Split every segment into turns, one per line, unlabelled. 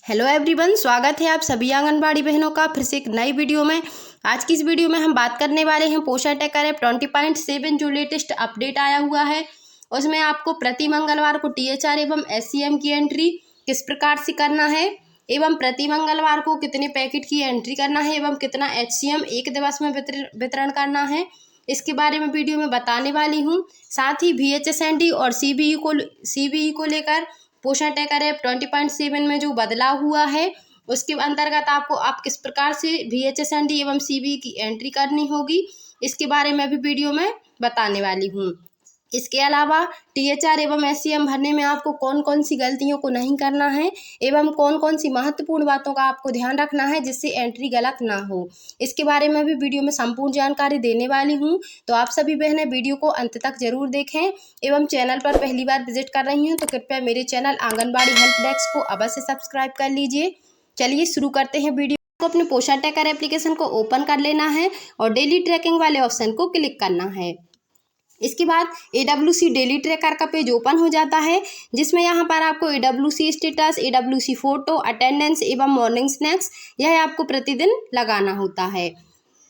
Hello everyone, स्वागत है आप सभी आंगनबाड़ी बहनों का फिर से एक नई वीडियो में। आज की इस वीडियो में हम बात करने वाले हैं पोषण टैकर ऐप 20.7 जो लेटेस्ट अपडेट आया हुआ है। उसमें आपको प्रति मंगलवार को THR एवं SCM की एंट्री किस प्रकार से करना है एवं प्रति मंगलवार को कितने पैकेट की एंट्री करना है एवं कितना HCM एक दिवस में वितरण करना है, इसके बारे में वीडियो में बताने वाली हूँ। साथ ही VHSND और CBE को लेकर पोषण टैकर ऐप 20.7 में जो बदलाव हुआ है उसके अंतर्गत आप किस प्रकार से VHSND एवं CBE की एंट्री करनी होगी, इसके बारे में भी वीडियो में बताने वाली हूँ। इसके अलावा THR एवं SCM भरने में आपको कौन कौन सी गलतियों को नहीं करना है एवं कौन कौन सी महत्वपूर्ण बातों का आपको ध्यान रखना है जिससे एंट्री गलत ना हो, इसके बारे में भी वीडियो में संपूर्ण जानकारी देने वाली हूँ। तो आप सभी बहनें वीडियो को अंत तक जरूर देखें एवं चैनल पर पहली बार विजिट कर रही हैं तो कृपया मेरे चैनल आंगनबाड़ी हेल्प डेस्क को अवश्य सब्सक्राइब कर लीजिए। चलिए शुरू करते हैं वीडियो को। अपने पोषण टैकर एप्लीकेशन को ओपन कर लेना है और डेली ट्रैकिंग वाले ऑप्शन को क्लिक करना है। इसके बाद AWC डेली ट्रैकर का पेज ओपन हो जाता है, जिसमें यहाँ पर आपको AWC status, AWC photo, attendance एवं मॉर्निंग स्नैक्स यह आपको प्रतिदिन लगाना होता है।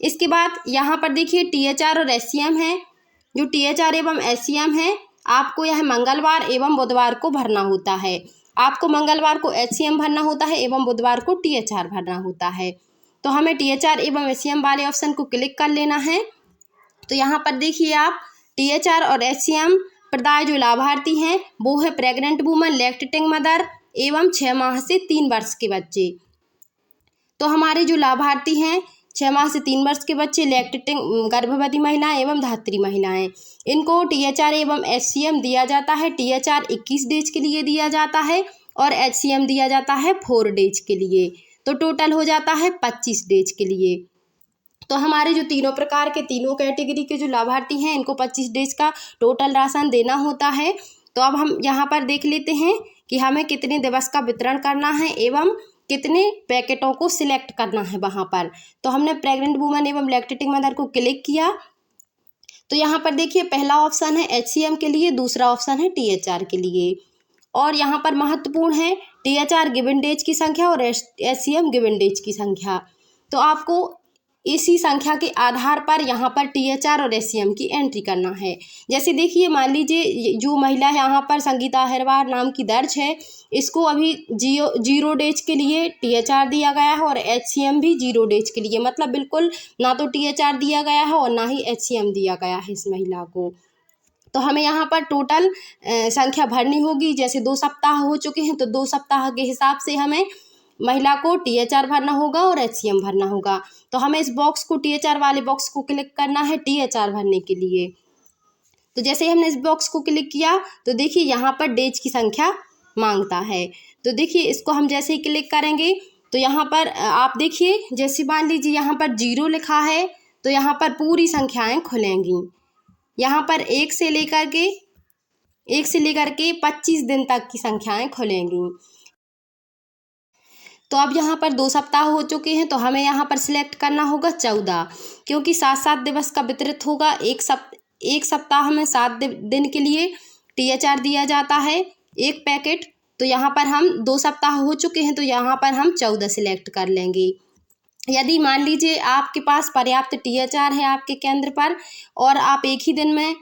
इसके बाद यहाँ पर देखिए THR और SCM है। जो THR एवं SCM है आपको यह मंगलवार एवं बुधवार को भरना होता है। आपको मंगलवार को HCM भरना होता है एवं बुधवार को THR भरना होता है। तो हमें THR एवं SCM वाले ऑप्शन को क्लिक कर लेना है। तो यहाँ पर देखिए आप THR और SCM प्रदाय जो लाभार्थी हैं वो है प्रेग्नेंट वूमन, लैक्टेटिंग मदर एवं 6 माह से 3 वर्ष के बच्चे। तो हमारे जो लाभार्थी हैं 6 माह से 3 वर्ष के बच्चे, लैक्टेटिंग गर्भवती महिलाएं एवं धात्री महिलाएं, इनको THR एवं SCM दिया जाता है। THR 21 डेज के लिए दिया जाता है और HCM दिया जाता है 4 डेज के लिए। तो टोटल हो जाता है 25 डेज के लिए। तो हमारे जो तीनों प्रकार के तीनों कैटेगरी के जो लाभार्थी हैं इनको 25 डेज का टोटल राशन देना होता है। तो अब हम यहाँ पर देख लेते हैं कि हमें कितने दिवस का वितरण करना है एवं कितने पैकेटों को सिलेक्ट करना है वहाँ पर। तो हमने प्रेग्नेंट वूमन एवं लैक्टेटिंग मदर को क्लिक किया। तो यहाँ पर देखिए पहला ऑप्शन है HCM के लिए, दूसरा ऑप्शन है THR के लिए। और यहाँ पर महत्वपूर्ण है THR गिवन डेज की संख्या और SCM गिवन डेज की संख्या। तो आपको इसी संख्या के आधार पर यहाँ पर THR और SCM की एंट्री करना है। जैसे देखिए मान लीजिए जो महिला यहाँ पर संगीता अहिरवार नाम की दर्ज है, इसको अभी 0 डेज के लिए THR दिया गया है और HCM भी 0 डेज के लिए, मतलब बिल्कुल ना तो THR दिया गया है और ना ही HCM दिया गया है इस महिला को। तो हमें यहाँ पर टोटल संख्या भरनी होगी। जैसे 2 सप्ताह हो चुके हैं तो 2 सप्ताह के हिसाब से हमें महिला को THR भरना होगा और HCM भरना होगा। तो हमें इस बॉक्स को THR वाले बॉक्स को क्लिक करना है THR भरने के लिए। तो जैसे ही हमने इस बॉक्स को क्लिक किया तो देखिए यहाँ पर डेज की संख्या मांगता है। तो देखिए इसको हम जैसे ही क्लिक करेंगे तो यहाँ पर आप देखिए जैसे मान लीजिए यहाँ पर 0 लिखा है तो यहाँ पर पूरी संख्याएँ खुलेंगी। यहाँ पर 1 से लेकर के 25 दिन तक की संख्याएँ खुलेंगी। तो अब यहाँ पर 2 सप्ताह हो चुके हैं तो हमें यहाँ पर सिलेक्ट करना होगा 14, क्योंकि 7-7 दिवस का वितरित होगा। एक सप्ताह में 7 दिन के लिए THR दिया जाता है एक पैकेट। तो यहाँ पर हम 2 सप्ताह हो चुके हैं तो यहाँ पर हम 14 सिलेक्ट कर लेंगे। यदि मान लीजिए आपके पास पर्याप्त THR है आपके केंद्र पर और आप एक ही दिन में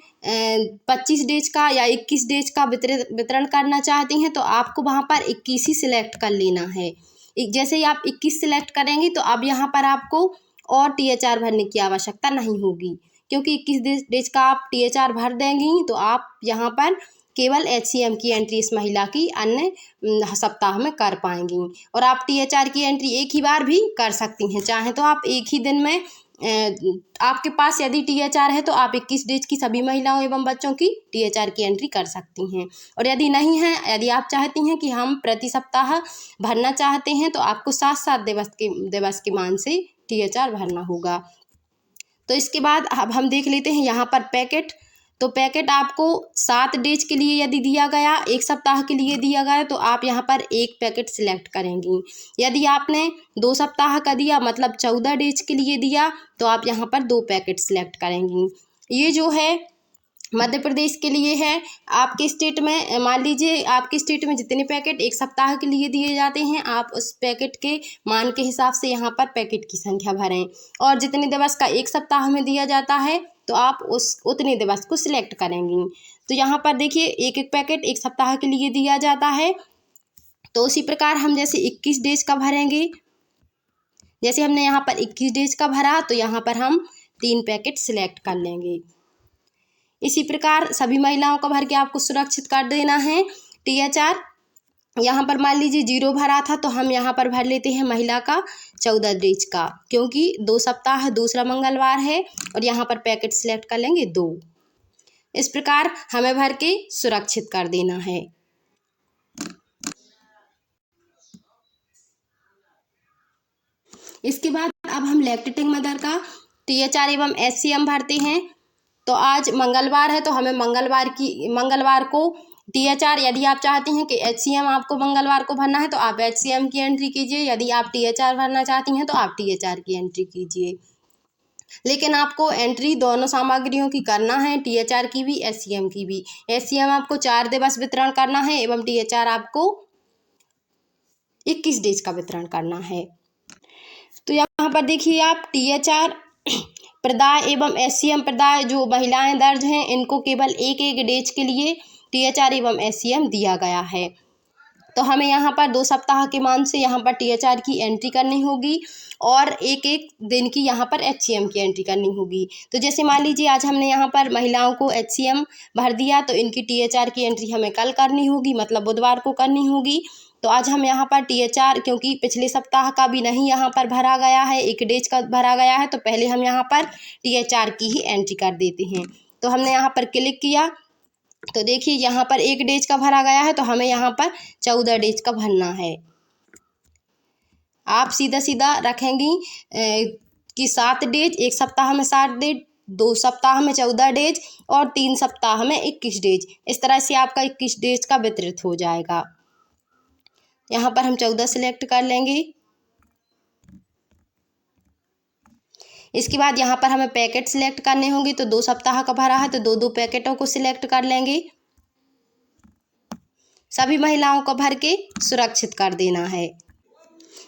25 डेज का या 21 डेज का वितरण करना चाहती हैं तो आपको वहाँ पर 21 ही सिलेक्ट कर लेना है। जैसे ही आप 21 सिलेक्ट करेंगी तो अब यहाँ पर आपको और THR भरने की आवश्यकता नहीं होगी, क्योंकि 21 डेज का आप THR भर देंगी तो आप यहाँ पर केवल HCM की एंट्री इस महिला की अन्य सप्ताह में कर पाएंगी। और आप THR की एंट्री एक ही बार भी कर सकती हैं, चाहे तो आप एक ही दिन में आपके पास यदि THR है तो आप 21 डेज की सभी महिलाओं एवं बच्चों की THR की एंट्री कर सकती हैं। और यदि नहीं है, यदि आप चाहती हैं कि हम प्रति सप्ताह भरना चाहते हैं तो आपको 7-7 दिवस के मान से THR भरना होगा। तो इसके बाद अब हम देख लेते हैं यहाँ पर पैकेट। तो पैकेट आपको 7 डेज के लिए यदि दिया गया, 1 सप्ताह के लिए दिया गया तो आप यहाँ पर 1 पैकेट सिलेक्ट करेंगी। यदि आपने 2 सप्ताह का दिया मतलब 14 डेज के लिए दिया तो आप यहाँ पर 2 पैकेट सिलेक्ट करेंगी। ये जो है मध्य प्रदेश के लिए है। आपके स्टेट में मान लीजिए आपके स्टेट में जितने पैकेट एक सप्ताह के लिए दिए जाते हैं, आप उस पैकेट के मान के हिसाब से यहाँ पर पैकेट की संख्या भरें। और जितने दिवस का एक सप्ताह में दिया जाता है तो आप उतने दिवस को सिलेक्ट करेंगी। तो यहाँ पर देखिए एक एक पैकेट एक सप्ताह के लिए दिया जाता है। तो उसी प्रकार हम जैसे 21 डेज का भरेंगे, जैसे हमने यहाँ पर 21 डेज का भरा तो यहाँ पर हम 3 पैकेट सिलेक्ट कर लेंगे। इसी प्रकार सभी महिलाओं का भर के आपको सुरक्षित कर देना है। THR यहाँ पर मान लीजिए 0 भरा था तो हम यहाँ पर भर लेते हैं महिला का 14 डेज का, क्योंकि 2 सप्ताह दूसरा मंगलवार है और यहाँ पर पैकेट सिलेक्ट कर लेंगे 2। इस प्रकार हमें भर के सुरक्षित कर देना है। इसके बाद अब हम लैक्टेटिंग मदर का THR एवं HCM भरते हैं। तो आज मंगलवार है तो हमें मंगलवार को THR, यदि आप चाहते हैं कि HCM आपको मंगलवार को भरना है तो आप HCM की एंट्री कीजिए, यदि आप THR भरना चाहती हैं तो आप THR की एंट्री कीजिए। लेकिन आपको एंट्री दोनों सामग्रियों की करना है, THR की भी HCM की भी। HCM आपको 4 दिवस वितरण करना है एवं THR आपको 21 डेज का वितरण करना है। तो यहाँ पर देखिए आप THR प्रदाय एवं HCM प्रदाय जो महिलाएं दर्ज हैं इनको केवल एक डेज के लिए THR एवं HCM दिया गया है। तो हमें यहाँ पर 2 सप्ताह के मान से यहाँ पर THR की एंट्री करनी होगी और एक दिन की यहाँ पर HCM की एंट्री करनी होगी। तो जैसे मान लीजिए आज हमने यहाँ पर महिलाओं को HCM भर दिया तो इनकी THR की एंट्री हमें कल करनी होगी, मतलब बुधवार को करनी होगी। तो आज हम यहाँ पर THR, क्योंकि पिछले सप्ताह का भी नहीं यहाँ पर भरा गया है, 1 डेज का भरा गया है, तो पहले हम यहाँ पर THR की ही एंट्री कर देते हैं। तो हमने यहाँ पर क्लिक किया तो देखिए यहाँ पर 1 डेज का भरा गया है तो हमें यहाँ पर 14 डेज का भरना है। आप सीधा रखेंगी कि 7 डेज, 1 सप्ताह में 7 डेज, 2 सप्ताह में 14 डेज और 3 सप्ताह में 21 डेज। इस तरह से आपका 21 डेज का वितरित हो जाएगा। यहाँ पर हम 14 सिलेक्ट कर लेंगे। इसके बाद यहाँ पर हमें पैकेट सिलेक्ट करने होंगे। तो 2 सप्ताह का भरा है तो 2 पैकेटों को सिलेक्ट कर लेंगे। सभी महिलाओं को भर के सुरक्षित कर देना है।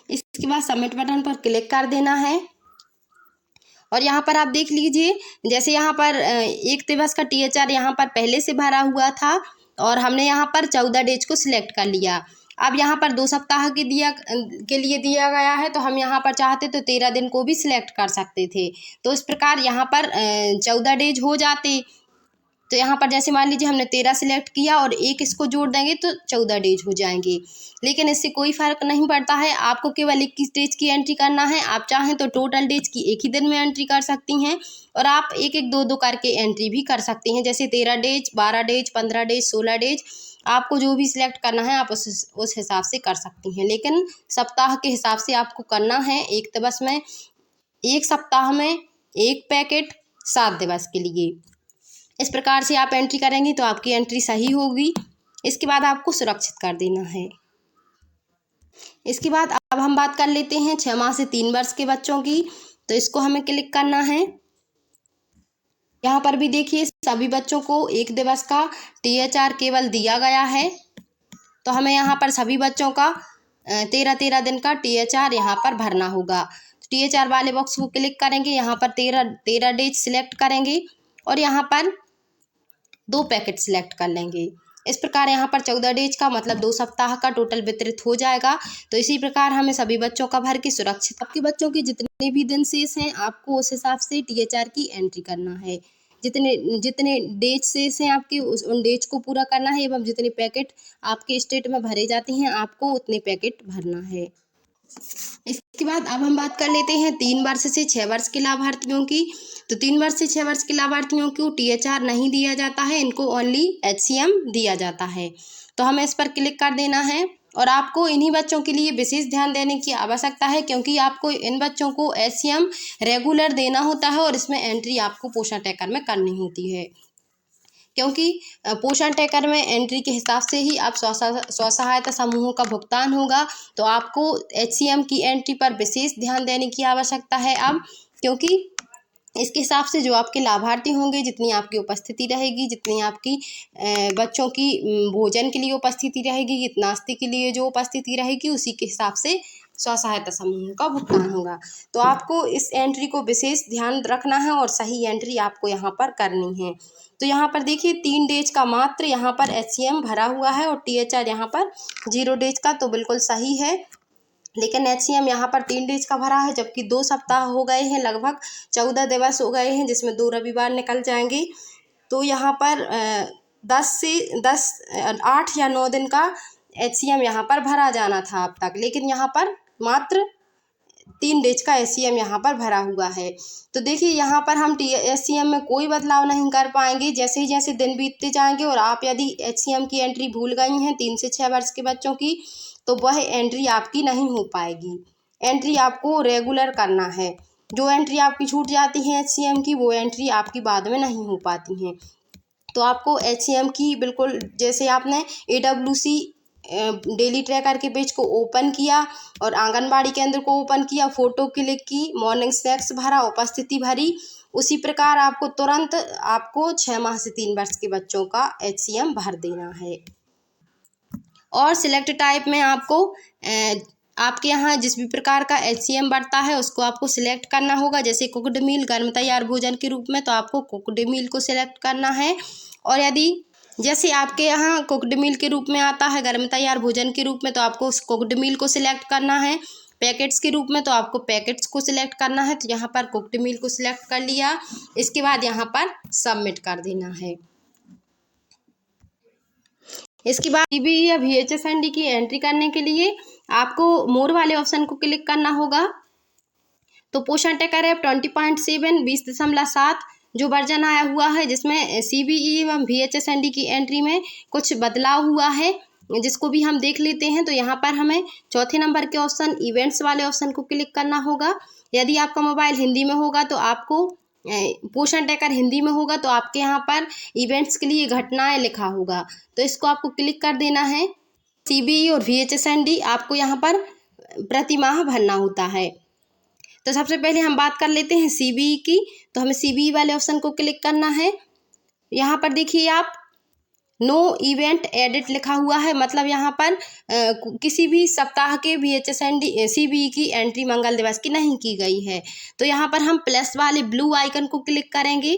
इसके बाद सबमिट बटन पर क्लिक कर देना है। और यहाँ पर आप देख लीजिए, जैसे यहाँ पर 1 दिवस का THR यहाँ पर पहले से भरा हुआ था और हमने यहाँ पर 14 डेज को सिलेक्ट कर लिया। अब यहाँ पर 2 सप्ताह के लिए दिया गया है तो हम यहाँ पर चाहते तो 13 दिन को भी सिलेक्ट कर सकते थे। तो इस प्रकार यहाँ पर 14 डेज हो जाते। तो यहाँ पर जैसे मान लीजिए हमने 13 सिलेक्ट किया और 1 इसको जोड़ देंगे तो 14 डेज हो जाएंगे। लेकिन इससे कोई फ़र्क नहीं पड़ता है, आपको केवल 21 डेज की एंट्री करना है। आप चाहें तो टोटल डेज की एक ही दिन में एंट्री कर सकती हैं और आप 1-1, 2-2 करके एंट्री भी कर सकती हैं। जैसे 13 डेज, 12 डेज, 15 डेज, 16 डेज, आपको जो भी सिलेक्ट करना है आप उस हिसाब से कर सकती हैं। लेकिन सप्ताह के हिसाब से आपको करना है। 1 दिवस में, 1 सप्ताह में 1 पैकेट, 7 दिवस के लिए। इस प्रकार से आप एंट्री करेंगी तो आपकी एंट्री सही होगी। इसके बाद आपको सुरक्षित कर देना है। इसके बाद अब हम बात कर लेते हैं 6 माह से 3 वर्ष के बच्चों की। तो इसको हमें क्लिक करना है। यहाँ पर भी देखिए सभी बच्चों को 1 दिवस का THR केवल दिया गया है। तो हमें यहाँ पर सभी बच्चों का 13-13 दिन का THR यहाँ पर भरना होगा। तो THR वाले बॉक्स को क्लिक करेंगे, यहाँ पर 13 डेज सिलेक्ट करेंगे और यहाँ पर 2 पैकेट सिलेक्ट कर लेंगे। इस प्रकार यहाँ पर 14 डेज का मतलब 2 सप्ताह का टोटल वितरित हो जाएगा। तो इसी प्रकार हमें सभी बच्चों का भर के सुरक्षित, आपके बच्चों के जितने भी दिन शेष हैं आपको उस हिसाब से THR की एंट्री करना है। जितने डेज शेष हैं आपके उन डेज को पूरा करना है एवं जितने पैकेट आपके स्टेट में भरे जाते हैं आपको उतने पैकेट भरना है। इसके बाद अब हम बात कर लेते हैं 3 वर्ष से 6 वर्ष के लाभार्थियों की। तो 3 वर्ष से 6 वर्ष के लाभार्थियों को THR नहीं दिया जाता है, इनको ओनली HCM दिया जाता है। तो हमें इस पर क्लिक कर देना है और आपको इन्हीं बच्चों के लिए विशेष ध्यान देने की आवश्यकता है, क्योंकि आपको इन बच्चों को HCM रेगुलर देना होता है और इसमें एंट्री आपको पोषण ट्रैकर में करनी होती है। क्योंकि पोषण ट्रैकर में एंट्री के हिसाब से ही आप स्व सहायता समूहों का भुगतान होगा। तो आपको HCM की एंट्री पर विशेष ध्यान देने की आवश्यकता है अब, क्योंकि इसके हिसाब से जो आपके लाभार्थी होंगे, जितनी आपकी उपस्थिति रहेगी, जितनी आपकी बच्चों की भोजन के लिए उपस्थिति रहेगी, नाश्ते के लिए जो उपस्थिति रहेगी, उसी के हिसाब से स्व सहायता समूह का भुगतान होगा। तो आपको इस एंट्री को विशेष ध्यान रखना है और सही एंट्री आपको यहाँ पर करनी है। तो यहाँ पर देखिए 3 डेज का मात्र यहाँ पर HCM भरा हुआ है और THR यहाँ पर 0 डेज का, तो बिल्कुल सही है। लेकिन HCM यहाँ पर 3 डेज का भरा है, जबकि 2 सप्ताह हो गए हैं, लगभग 14 दिवस हो गए हैं, जिसमें 2 रविवार निकल जाएंगे। तो यहाँ पर 8 या 9 दिन का HCM यहाँ पर भरा जाना था अब तक, लेकिन यहाँ पर मात्र 3 डेज का HCM यहाँ पर भरा हुआ है। तो देखिए यहाँ पर हम HCM में कोई बदलाव नहीं कर पाएंगे। जैसे ही जैसे दिन बीतते जाएंगे और आप यदि HCM की एंट्री भूल गई हैं 3 से 6 वर्ष के बच्चों की, तो वह एंट्री आपकी नहीं हो पाएगी। एंट्री आपको रेगुलर करना है। जो एंट्री आपकी छूट जाती है HCM की, वो एंट्री आपकी बाद में नहीं हो पाती हैं। तो आपको HCM की बिल्कुल, जैसे आपने AWC डेली ट्रैकर के पेज को ओपन किया और आंगनबाड़ी केंद्र को ओपन किया, फ़ोटो क्लिक की, मॉर्निंग स्नैक्स भरा, उपस्थिति भरी, उसी प्रकार आपको तुरंत 6 माह से 3 वर्ष के बच्चों का HCM भर देना है। और सिलेक्ट टाइप में आपको आपके यहाँ जिस भी प्रकार का HCM बढ़ता है उसको आपको सिलेक्ट करना होगा। जैसे कुकड मील गर्म तैयार भोजन के रूप में, तो आपको कुकड मील को सिलेक्ट करना है। और यदि जैसे आपके यहाँ कुकड मील के रूप में आता है गर्म तैयार भोजन के रूप में, तो आपको उस कुकड मील को सिलेक्ट करना है। पैकेट्स के रूप में तो आपको पैकेट्स को सिलेक्ट करना है। तो यहाँ पर कुकड मील को सिलेक्ट कर लिया, इसके बाद यहाँ पर सबमिट कर देना है। इसके बाद CBE या VHSND की एंट्री करने के लिए आपको मोर वाले ऑप्शन को क्लिक करना होगा। तो पोषण टैकर ऐप 20.7 20.7 जो वर्जन आया हुआ है, जिसमें CBE एवं VHSND की एंट्री में कुछ बदलाव हुआ है, जिसको भी हम देख लेते हैं। तो यहाँ पर हमें चौथे नंबर के ऑप्शन इवेंट्स वाले ऑप्शन को क्लिक करना होगा। यदि आपका मोबाइल हिंदी में होगा तो आपको पोषण टैकर हिंदी में होगा, तो आपके यहाँ पर इवेंट्स के लिए घटनाएं लिखा होगा, तो इसको आपको क्लिक कर देना है। CBE और VHSND आपको यहाँ पर प्रति माह भरना होता है। तो सबसे पहले हम बात कर लेते हैं CBE की। तो हमें CBE वाले ऑप्शन को क्लिक करना है। यहाँ पर देखिए आप नो इवेंट एडिट लिखा हुआ है, मतलब यहाँ पर किसी भी सप्ताह के VHSND CBE की एंट्री मंगल दिवस की नहीं की गई है। तो यहाँ पर हम प्लस वाले ब्लू आइकन को क्लिक करेंगे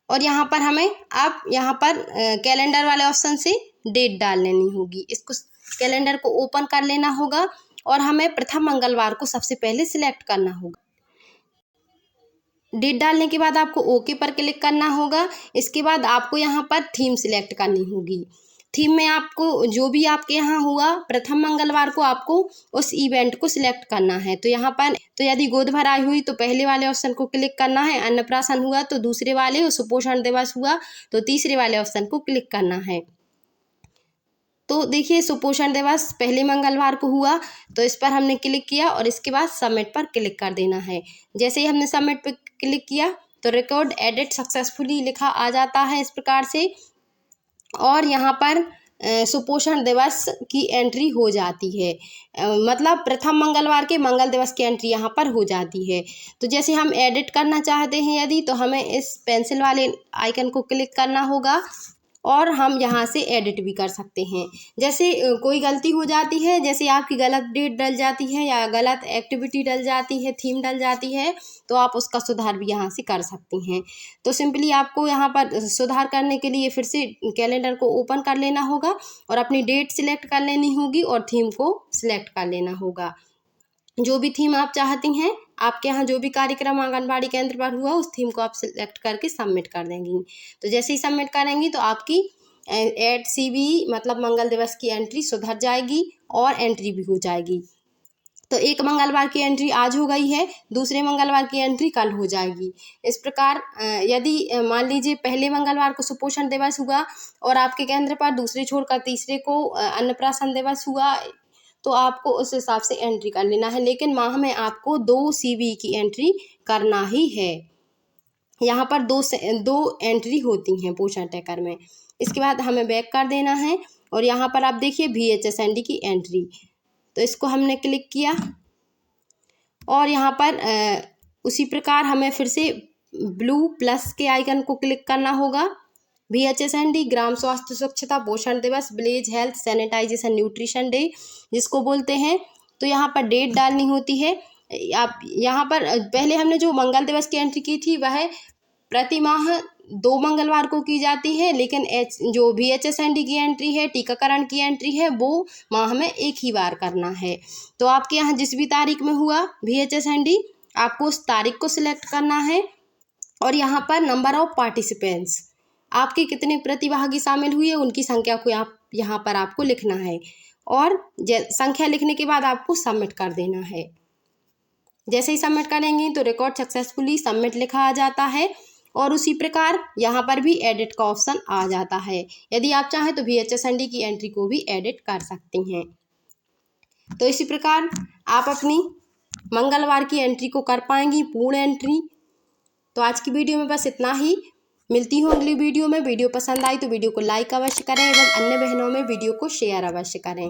और यहाँ पर हमें अब यहाँ पर कैलेंडर वाले ऑप्शन से डेट डाल लेनी होगी। इसको कैलेंडर को ओपन कर लेना होगा और हमें प्रथम मंगलवार को सबसे पहले सिलेक्ट करना होगा। डेट डालने के बाद आपको ओके पर क्लिक करना होगा। इसके बाद आपको यहाँ पर थीम सिलेक्ट करनी होगी। थीम में आपको जो भी आपके यहाँ हुआ प्रथम मंगलवार को आपको उस इवेंट को सिलेक्ट करना है। तो यहाँ पर तो यदि गोद भराई हुई तो पहले वाले ऑप्शन को क्लिक करना है, अन्नप्राशन हुआ तो दूसरे वाले, और सुपोषण दिवस हुआ तो तीसरे वाले ऑप्शन को क्लिक करना है। तो देखिए सुपोषण दिवस पहले मंगलवार को हुआ, तो इस पर हमने क्लिक किया और इसके बाद सबमिट पर क्लिक कर देना है। जैसे ही हमने सबमिट पर क्लिक किया तो रिकॉर्ड एडिट सक्सेसफुली लिखा आ जाता है इस प्रकार से, और यहाँ पर सुपोषण दिवस की एंट्री हो जाती है, मतलब प्रथम मंगलवार के मंगल दिवस की एंट्री यहाँ पर हो जाती है। तो जैसे हम एडिट करना चाहते हैं यदि, तो हमें इस पेंसिल वाले आइकन को क्लिक करना होगा और हम यहाँ से एडिट भी कर सकते हैं। जैसे कोई गलती हो जाती है, जैसे आपकी गलत डेट डल जाती है या गलत एक्टिविटी डल जाती है, थीम डल जाती है, तो आप उसका सुधार भी यहाँ से कर सकती हैं। तो सिंपली आपको यहाँ पर सुधार करने के लिए फिर से कैलेंडर को ओपन कर लेना होगा और अपनी डेट सिलेक्ट कर लेनी होगी और थीम को सिलेक्ट कर लेना होगा। जो भी थीम आप चाहती हैं, आपके यहाँ जो भी कार्यक्रम आंगनबाड़ी केंद्र पर हुआ उस थीम को आप सिलेक्ट करके सबमिट कर देंगी। तो जैसे ही सबमिट करेंगी तो आपकी CBE मतलब मंगल दिवस की एंट्री सुधर जाएगी और एंट्री भी हो जाएगी। तो एक मंगलवार की एंट्री आज हो गई है, दूसरे मंगलवार की एंट्री कल हो जाएगी। इस प्रकार यदि मान लीजिए पहले मंगलवार को सुपोषण दिवस हुआ और आपके केंद्र पर दूसरे छोड़कर तीसरे को अन्नप्राशन दिवस हुआ, तो आपको उस हिसाब से एंट्री कर लेना है। लेकिन माह में आपको 2 CBE की एंट्री करना ही है। यहाँ पर दो एंट्री होती हैं पोषण टैकर में। इसके बाद हमें बैक कर देना है और यहाँ पर आप देखिए VHSND की एंट्री, तो इसको हमने क्लिक किया और यहाँ पर उसी प्रकार हमें फिर से ब्लू प्लस के आइकन को क्लिक करना होगा। VHSND ग्राम स्वास्थ्य स्वच्छता पोषण दिवस, village health sanitisation nutrition day जिसको बोलते हैं। तो यहाँ पर डेट डालनी होती है। आप यहाँ पर पहले हमने जो मंगल दिवस की एंट्री की थी वह प्रति माह 2 मंगलवार को की जाती है, लेकिन जो VHSND की एंट्री है, टीकाकरण की एंट्री है, वो माह में एक ही बार करना है। तो आपके यहाँ जिस भी तारीख में हुआ VHSND, आपको उस तारीख को सिलेक्ट करना है। और यहाँ पर नंबर ऑफ पार्टिसिपेंट्स, आपके कितने प्रतिभागी शामिल हुए उनकी संख्या को आप यहाँ पर आपको लिखना है। और संख्या लिखने के बाद आपको सबमिट कर देना है। जैसे ही सबमिट करेंगे तो रिकॉर्ड सक्सेसफुली सबमिट लिखा आ जाता है। और उसी प्रकार यहाँ पर भी एडिट का ऑप्शन आ जाता है। यदि आप चाहें तो VHSND की एंट्री को भी एडिट कर सकती हैं। तो इसी प्रकार आप अपनी मंगलवार की एंट्री को कर पाएंगी, पूर्ण एंट्री। तो आज की वीडियो में बस इतना ही। मिलती हूँ अगली वीडियो में। वीडियो पसंद आई तो वीडियो को लाइक अवश्य करें एवं अन्य बहनों में वीडियो को शेयर अवश्य करें।